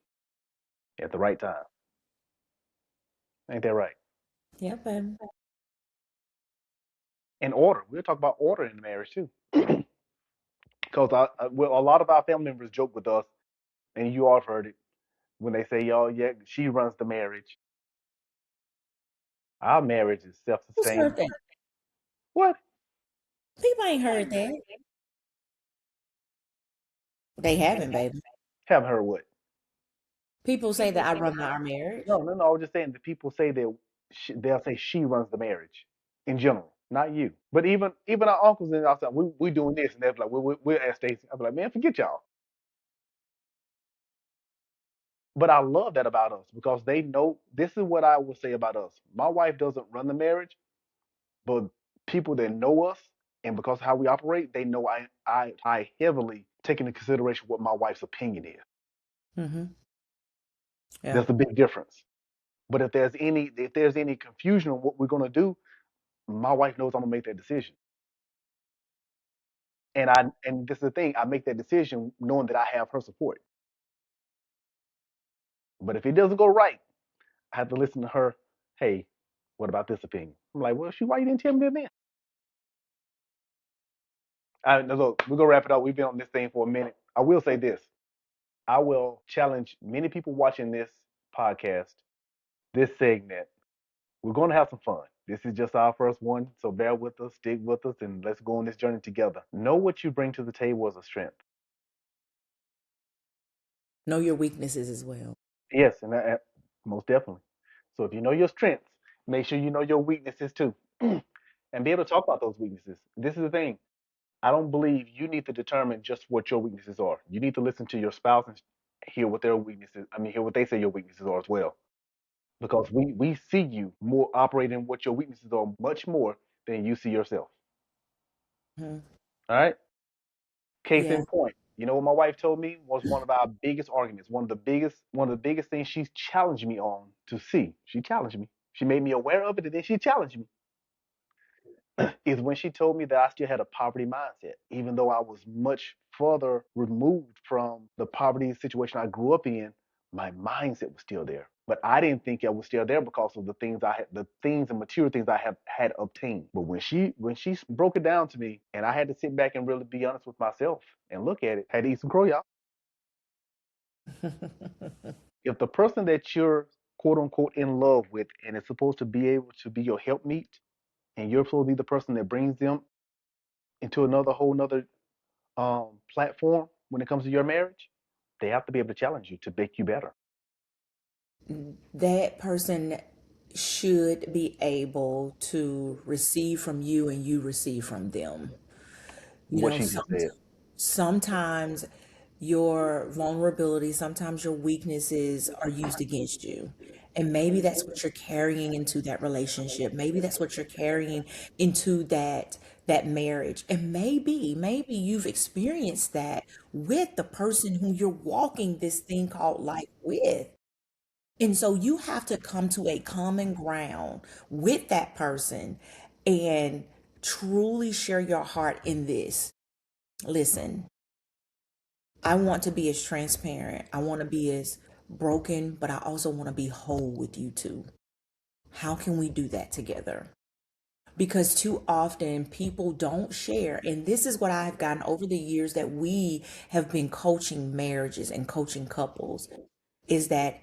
at the right time. Ain't that right? Yeah, baby. And order. We'll talk about order in the marriage too, because well, a lot of our family members joke with us, and you all have heard it when they say, "Y'all, yeah, she runs the marriage." Our marriage is Who's self-sustaining. heard that? What? People ain't heard that. They haven't, baby. Haven't heard what? People say that I run our marriage. No, no, no. I was just saying that people say that they'll say she runs the marriage in general, not you. But even our uncles and outside, we doing this, and they're like, we're at Stacey. I'm like, man, forget y'all. But I love that about us because they know this is what I would say about us. My wife doesn't run the marriage, but people that know us and because of how we operate, they know I heavily take into consideration what my wife's opinion is. Hmm. Yeah. There's a big difference. But if there's any confusion on what we're gonna do, my wife knows I'm gonna make that decision. And this is the thing, I make that decision knowing that I have her support. But if it doesn't go right, I have to listen to her. Hey, what about this opinion? I'm like, well, why you didn't tell me that then? Look, we're gonna wrap it up. We've been on this thing for a minute. I will say this. I will challenge many people watching this podcast, this segment. We're gonna have some fun. This is just our first one, so bear with us, stick with us, and let's go on this journey together. Know what you bring to the table as a strength. Know your weaknesses as well. Yes, and most definitely. So if you know your strengths, make sure you know your weaknesses too, and be able to talk about those weaknesses. This is the thing. I don't believe you need to determine just what your weaknesses are. You need to listen to your spouse and hear what their weaknesses. I mean, hear what they say your weaknesses are as well, because we see you more operating what your weaknesses are much more than you see yourself. Hmm. All right. Case Yeah. in point. You know what my wife told me was one of our biggest arguments. One of the biggest things she's challenged me on to see. She challenged me. She made me aware of it, and then she challenged me. Is when she told me that I still had a poverty mindset, even though I was much further removed from the poverty situation I grew up in. My mindset was still there, but I didn't think it was still there because of the things and material things I have had obtained. But when she broke it down to me, and I had to sit back and really be honest with myself and look at it, had to eat some crow, y'all. If the person that you're quote unquote in love with and is supposed to be able to be your helpmeet, and you're supposed to be the person that brings them into another whole nother platform when it comes to your marriage, they have to be able to challenge you to make you better. That person should be able to receive from you and you receive from them. You What know, she just said. sometimes your vulnerability, sometimes your weaknesses are used against you. And maybe that's what you're carrying into that relationship. Maybe that's what you're carrying into that marriage. And maybe you've experienced that with the person who you're walking this thing called life with. And so you have to come to a common ground with that person and truly share your heart in this. Listen, I want to be as transparent. I want to be as broken, but I also want to be whole with you too. How can we do that together? Because too often people don't share. And this is what I've gotten over the years that we have been coaching marriages and coaching couples is that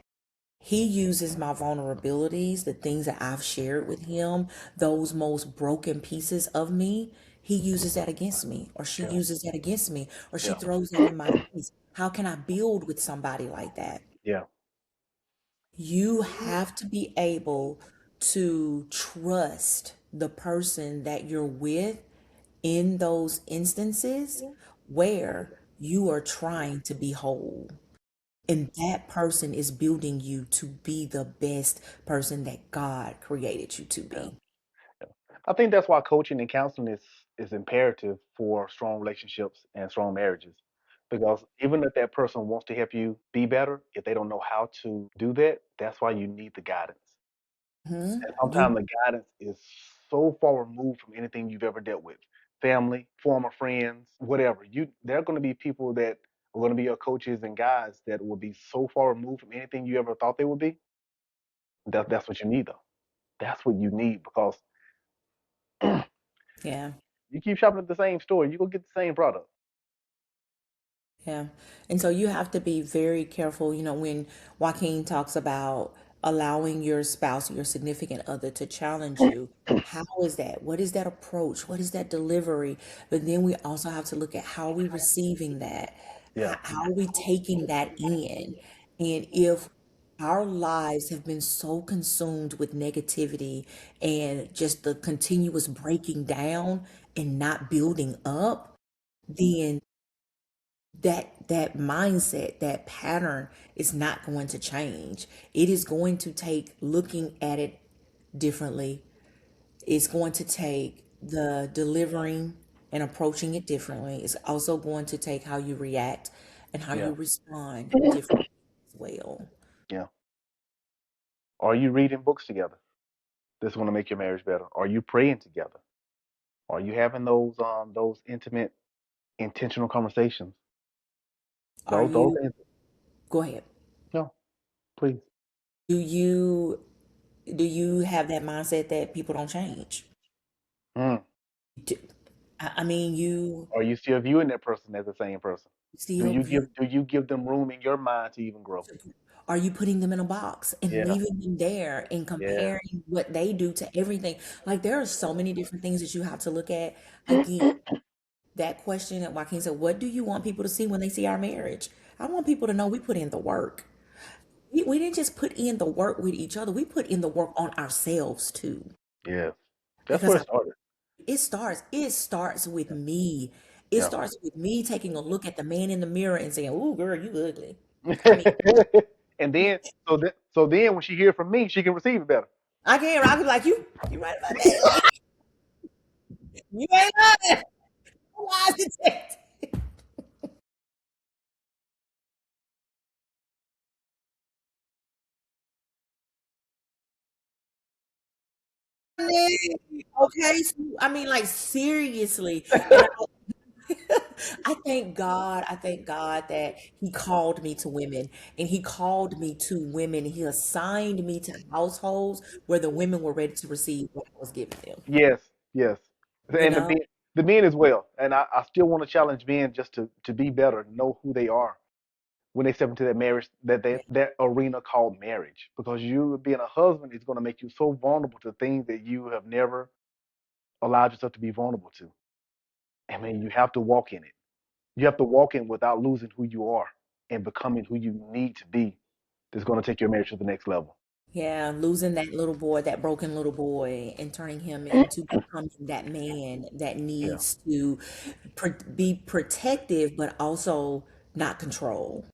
he uses my vulnerabilities, the things that I've shared with him, those most broken pieces of me. He uses that against me, or she Yeah, uses that against me, or she yeah, throws that in my face. How can I build with somebody like that? yeah, You have to be able to trust the person that you're with in those instances where you are trying to be whole. And that person is building you to be the best person that God created you to yeah, be. yeah. I think that's why coaching and counseling is imperative for strong relationships and strong marriages. Because even if that person wants to help you be better, if they don't know how to do that, that's why you need the guidance. Hmm. And sometimes You, the guidance is so far removed from anything you've ever dealt with. Family, former friends, whatever. There are going to be people that are going to be your coaches and guides that will be so far removed from anything you ever thought they would be. That's what you need though. That's what you need because yeah. you keep shopping at the same store, you go get the same product. Yeah. And so you have to be very careful, when Joaquin talks about allowing your spouse, your significant other to challenge you. How is that? What is that approach? What is that delivery? But then we also have to look at how are we receiving that? Yeah, How are we taking that in? And if our lives have been so consumed with negativity and just the continuous breaking down and not building up, then that mindset, that pattern is not going to change. It is going to take looking at it differently. It's going to take the delivering and approaching it differently. It's also going to take how you react and how Yeah. you respond differently as well. Yeah. Are you reading books together? This is going to make your marriage better. Are you praying together? Are you having those intimate, intentional conversations? Are Those you, things. go ahead. No, please. Do you do you have that mindset that people don't change? Mm. Do, I mean, you Are you still viewing that person as the same person? still view, Do you give them room in your mind to even grow? are you putting them in a box and Yeah. leaving them there and Yeah. comparing what they do to everything? Like there are so many different things that you have to look at. Again, that question that Joaquin said, what do you want people to see when they see our marriage? I want people to know we put in the work. We didn't just put in the work with each other, we put in the work on ourselves too. Yes. That's Because where it started. it starts with me. It Yeah. starts with me taking a look at the man in the mirror and saying, "Ooh, girl, you ugly." I mean, And then so then when she hear from me, she can receive it better. I can't. I be like, you right about that. Like, you ain't lying. Why is it? Okay, so, I mean, like seriously, and I thank God. I thank God that He called me to women, and He called me to women. He assigned me to households where the women were ready to receive what I was giving them. Yes, yes. You And know, the men as well. And I still want to challenge men just to be better, know who they are when they step into that marriage, that arena called marriage. Because you being a husband is going to make you so vulnerable to things that you have never allowed yourself to be vulnerable to. I mean, you have to walk in it. You have to walk in without losing who you are and becoming who you need to be. That's going to take your marriage to the next level. yeah, losing that little boy, that broken little boy, and turning him into becoming that man that Yeah, needs to be protective, but also not control.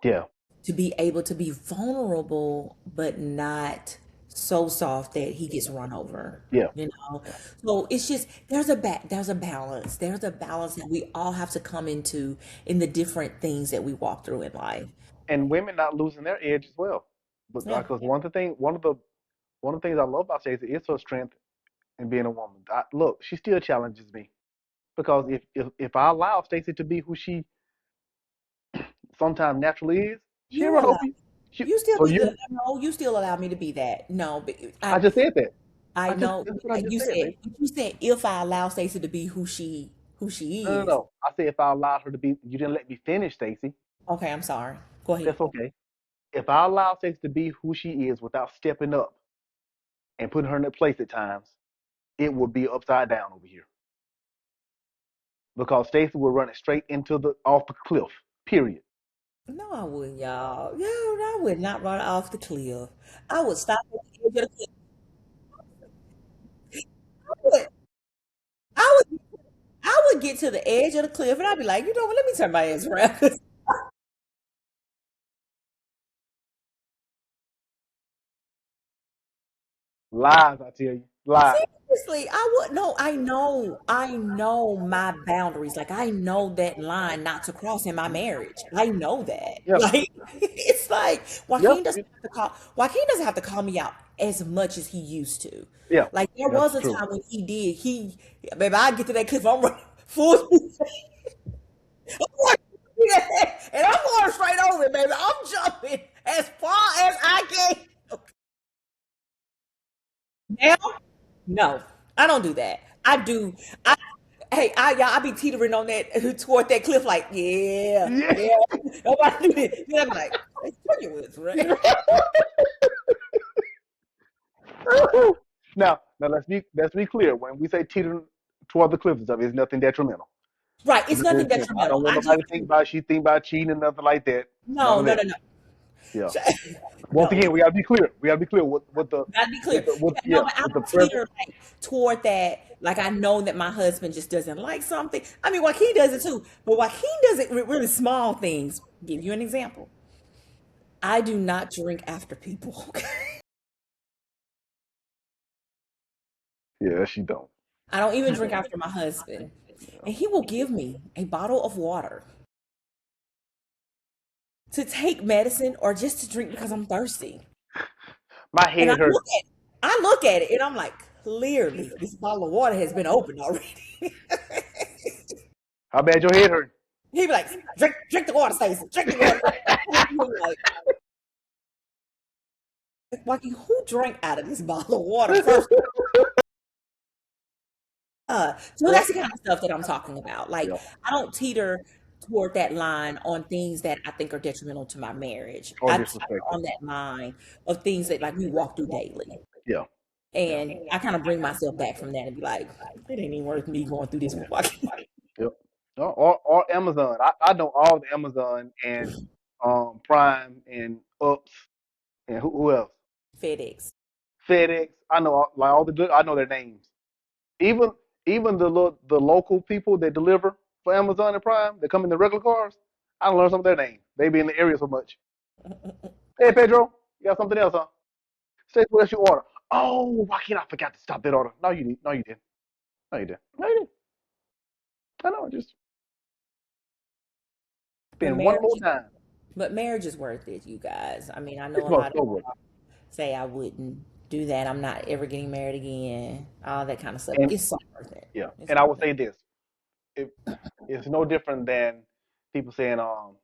yeah, To be able to be vulnerable, but not so soft that he gets run over. yeah, You know, yeah. so it's just there's a balance. There's a balance that we all have to come into in the different things that we walk through in life. And women not losing their edge as well. But Yeah. because one of the things I love about Stacey is her strength in being a woman. Look, she still challenges me because if I allow Stacey to be who she sometimes naturally is, she'll You run allow over you. She, you still so need to you, no, you still allow me to be that. No, but I just said that. I know That's what I just you said, said baby. you said if I allow Stacey to be who No, she no, is. no. I said if I allowed her to be, you didn't let me finish, Stacey. Okay, I'm sorry. Go ahead. That's okay. If I allow Stacey to be who she is without stepping up and putting her in her place at times, it would be upside down over here because Stacey will run it straight into the off the cliff. Period. No, I wouldn't, y'all. No, I would not run off the cliff. I would stop at the edge of the cliff. I would, I would, I would get to the edge of the cliff and I'd be like, you know what? Let me turn my ass around. Lies, I tell you, lies. Seriously, I would no, I know my boundaries. Like I know that line not to cross in my marriage. I know that. Yeah, Like it's like yeah, Joaquin doesn't have to call me out as much as he used to. yeah. Like there That's was a true. time when he did. Baby, I get to that cliff, I'm running full speed. I'm going- and I'm going straight over it, baby. I'm jumping as far as I can. Now, no, I don't do that. I do. I Hey, I be teetering on that toward that cliff, like yeah, Yeah. yeah. Nobody do it. Then I'm like, "Hey, tell you what's right." Now let's be clear. When we say teetering toward the cliff and stuff, it's nothing detrimental. Right? It's It's nothing nothing detrimental. I detrimental. don't want I just nobody to think about she think about cheating and nothing like that. None no, of no, that. no, no. Yeah. Once No, again, we gotta be clear. We gotta be clear gotta be clear. No, yeah, but I with the don't present. teeter like toward that. Like I know that my husband just doesn't like something. I mean, Joaquin does it too, but Joaquin does it with really small things. Give you an example. I do not drink after people. Okay? Yeah, she don't. I don't even drink after my husband, and he will give me a bottle of water to take medicine or just to drink because I'm thirsty. My And head hurts. I look at it, and I'm like, clearly, this bottle of water has been opened already. How bad your head hurt? He'd be like, drink the water, Stacey, drink the water. I'm like, Joaquin, who drank out of this bottle of water first? So Well, that's the kind of stuff that I'm talking about. Like, yeah, I don't teeter toward that line on things that I think are detrimental to my marriage. or I teeter disrespectful. on that line of things that like we walk through daily. Yeah, yeah, And I kind of bring myself back from that and be like, it ain't even worth me going through this yeah. with Joaquin. Yep. Or Amazon. I know all the Amazon and Prime and Ups and who else? FedEx. FedEx. I know like all the good. I know their names. Even even the local people that deliver for Amazon and Prime that come in the regular cars. I don't learn some of their names. They be in the area so much. Hey Pedro, you got something else, huh? Say what else you order. Oh, why can't I forgot to stop that order? No, you did. No, you didn't. No, you didn't. No, you didn't. I know. Just But spend one more marriage, time. but marriage is worth it, you guys. I mean, I know It's a lot most of so worth it. say I wouldn't do that. I'm not ever getting married again. All that kind of stuff. And It's so worth it. yeah, It's and I worth would it. say this: it, it's no different than people saying, "I'll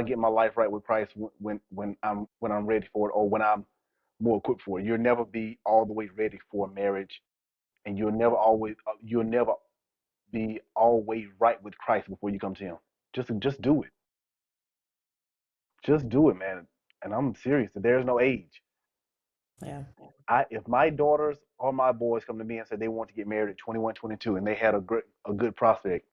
get my life right with Christ when I'm ready for it, or when I'm more equipped for it." You'll never be all the way ready for marriage, and you'll never be always right with Christ before you come to Him. Just do it. Just do it, man. And I'm serious. There's no age. Yeah. If my daughters or my boys come to me and say they want to get married at 21, 22, and they had a good prospect,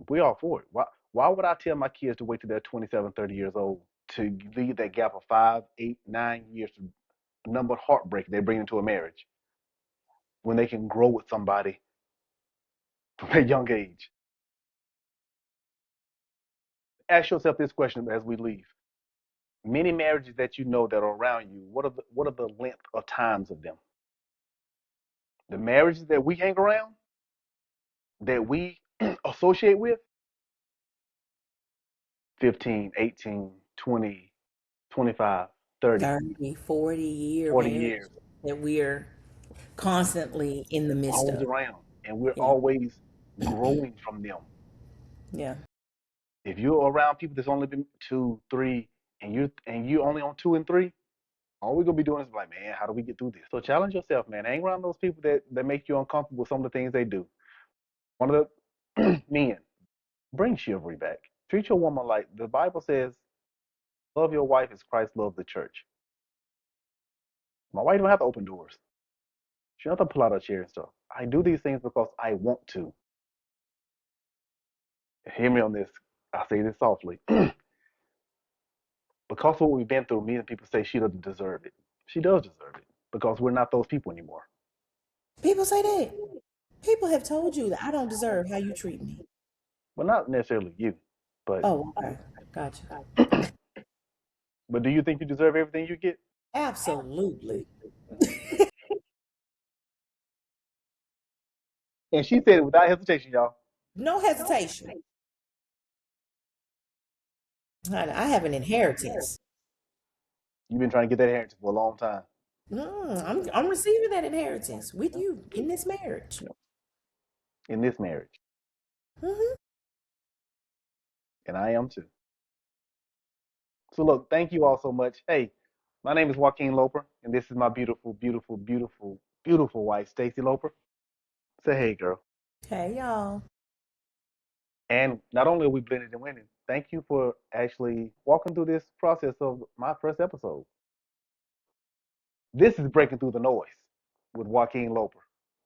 we all for it. Why would I tell my kids to wait till they're 27, 30 years old to leave that gap of 5, 8, 9 years to number heartbreak they bring into a marriage when they can grow with somebody from a young age? Ask yourself this question as we leave. Many marriages that you know that are around you, what are the length of times of them? The marriages that we hang around, that we associate with, 15, 18, 20, 25, 30, 30, 40-year 40 marriage years, that we're constantly in the midst always of. around. And we're Yeah. always growing from them. Yeah. If you're around people that's only been two, three, and you only on two and three, all we're gonna be doing is like, man, how do we get through this? So challenge yourself, man. Hang around those people that make you uncomfortable with some of the things they do. One of the men, bring chivalry back. Treat your woman like the Bible says, love your wife as Christ loved the church. My wife don't have to open doors. She don't have to pull out her chair and stuff. I do these things because I want to. Hear me on this. I say this softly. Because of what we've been through, me and people say she doesn't deserve it. She does deserve it because we're not those people anymore. People say that. People have told you that I don't deserve how you treat me. Well, not necessarily you, but Oh, okay. Gotcha. but do you think you deserve everything you get? Absolutely. And she said it without hesitation, y'all. No hesitation. I have an inheritance. You've been trying to get that inheritance for a long time. I'm receiving that inheritance with you in this marriage. You know, in this marriage, Hmm. and I am too. So look, thank you all so much. Hey, my name is Joaquin Loper, and this is my beautiful, beautiful, beautiful, beautiful wife, Stacey Loper. Say hey, girl. Hey, y'all. And not only are we blended and winning, thank you for actually walking through this process of my first episode. This is Breaking Through the Noise with Joaquin Loper.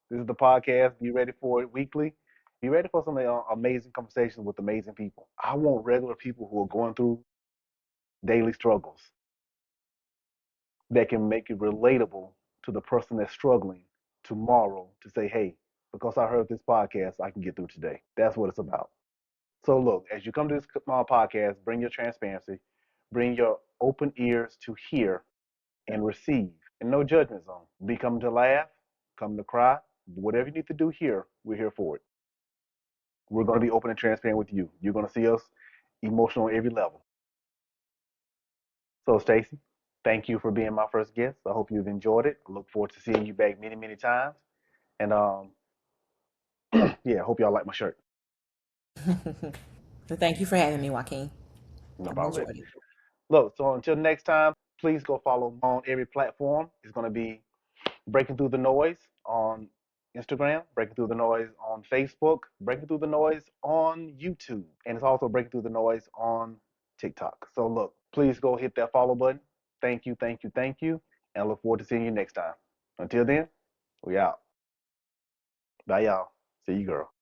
This is the podcast. Be ready for it weekly. Be ready for some amazing conversations with amazing people. I want regular people who are going through daily struggles that can make it relatable to the person that's struggling tomorrow to say, hey, because I heard this podcast, I can get through today. That's what it's about. So, look, as you come to this podcast, bring your transparency, bring your open ears to hear and receive, and no judgment zone. Be coming to laugh, come to cry, whatever you need to do here, we're here for it. We're going to be open and transparent with you. You're going to see us emotional on every level. So, Stacey, thank you for being my first guest. I hope you've enjoyed it. I look forward to seeing you back many, many times. And yeah, I hope y'all like my shirt. So thank you for having me, Joaquin. No I've problem. enjoyed it. Look, so until next time, please go follow me on every platform. It's going to be Breaking Through the Noise on Instagram, Breaking Through the Noise on Facebook, Breaking Through the Noise on YouTube, and it's also Breaking Through the Noise on TikTok. So look, please go hit that follow button. Thank you, thank you, thank you, and I look forward to seeing you next time. Until then, we out. Bye, y'all. See you, girl.